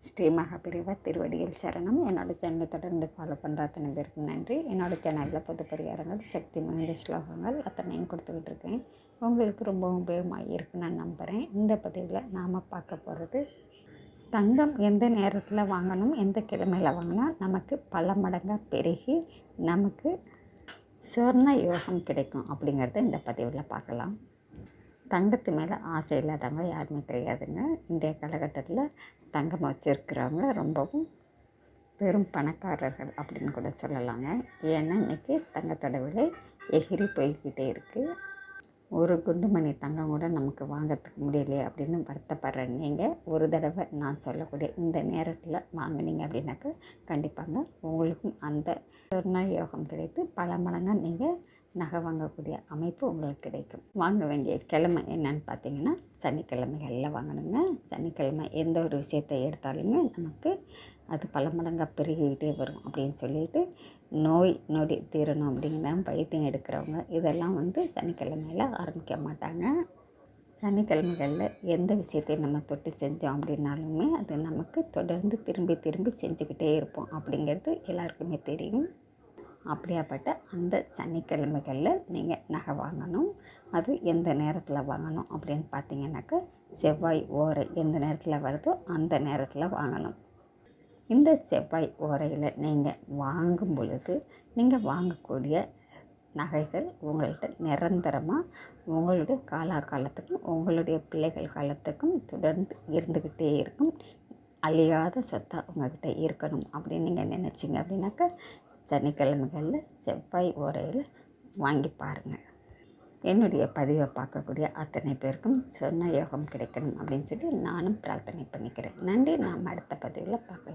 ஸ்ரீ மகாபிரிவா திருவடியில் சரணம். என்னோடய சேனலை தொடர்ந்து ஃபாலோ பண்ணுற அத்தனை பேருக்கு நன்றி. என்னோடய சேனலில் பொது பரிகாரங்கள், சக்தி வாய்ந்த ஸ்லோகங்கள் அத்தனையும் கொடுத்துக்கிட்டு இருக்கேன். உங்களுக்கு ரொம்ப உபயோகமாக இருக்குன்னு நான் நம்புகிறேன். இந்த பதிவில் நாம் பார்க்க போகிறது, தங்கம் எந்த நேரத்தில் வாங்கணும், எந்த கிழமையில் வாங்கினா நமக்கு பல மடங்காக பெருகி நமக்கு சொர்ண யோகம் கிடைக்கும் அப்படிங்கிறத இந்த பதிவில் பார்க்கலாம். தங்கத்து மேலே ஆசை இல்லாதவங்க யாருமே கிடையாதுங்க. இன்றைய காலகட்டத்தில் தங்கம் வச்சுருக்கிறவங்க ரொம்பவும் பெரும் பணக்காரர்கள் அப்படின்னு கூட சொல்லலாங்க. ஏன்னா இன்றைக்கி தங்கத்தோட விலை எகிரி போய்கிட்டே இருக்குது. ஒரு குண்டுமணி தங்கம் கூட நமக்கு வாங்கிறதுக்கு முடியலையே அப்படின்னு வருத்தப்படுற நீங்கள் ஒரு தடவை நான் சொல்லக்கூடிய இந்த நேரத்தில் வாங்கினீங்க அப்படின்னாக்கா கண்டிப்பாங்க உங்களுக்கும் அந்த சொர்ண யோகம் கிடைத்து பல மடங்காக நீங்கள் நகை வாங்கக்கூடிய அமைப்பு உங்களுக்கு கிடைக்கும். வாங்க வேண்டிய கிழமை என்னன்னு பார்த்தீங்கன்னா சனிக்கிழமைகளில் வாங்கணுங்க. சனிக்கிழமை எந்த ஒரு விஷயத்தை எடுத்தாலுமே நமக்கு அது பல மடங்காக பெருகிக்கிட்டே வரும் அப்படின்னு சொல்லிட்டு நோய் நொடி தீரணும் அப்படிங்கிற வைத்தியம் எடுக்கிறவங்க இதெல்லாம் சனிக்கிழமையில் ஆரம்பிக்க மாட்டாங்க. சனிக்கிழமைகளில் எந்த விஷயத்தையும் நம்ம தொட்டு செஞ்சோம் அப்படின்னாலுமே அது நமக்கு தொடர்ந்து திரும்பி திரும்பி செஞ்சுக்கிட்டே இருப்போம் அப்படிங்கிறது எல்லாருக்குமே தெரியும். அப்படியாப்பட்ட அந்த சனிக்கிழமைகளில் நீங்கள் நகை வாங்கணும். அது எந்த நேரத்தில் வாங்கணும் அப்படின்னு பார்த்தீங்கன்னாக்கா செவ்வாய் ஓரை எந்த நேரத்தில் வருதோ அந்த நேரத்தில் வாங்கணும். இந்த செவ்வாய் ஓரையில் நீங்கள் வாங்கும் பொழுது நீங்கள் வாங்கக்கூடிய நகைகள் உங்கள்கிட்ட நிரந்தரமாக உங்களுடைய காலத்துக்கும் உங்களுடைய பிள்ளைகள் காலத்துக்கும் தொடர்ந்து இருந்துக்கிட்டே இருக்கும். அழியாத சொத்தாக உங்கள்கிட்ட இருக்கணும் அப்படின்னு நீங்கள் நினச்சிங்க அப்படின்னாக்கா சனிக்கிழமைகளில் செவ்வாய் ஓரையில் வாங்கி பாருங்கள். என்னுடைய பதிவை பார்க்கக்கூடிய அத்தனை பேருக்கும் சொர்ண யோகம் கிடைக்கணும் அப்படின்னு சொல்லி நானும் பிரார்த்தனை பண்ணிக்கிறேன். நன்றி. நாம் அடுத்த பதிவில் பார்க்கலாம்.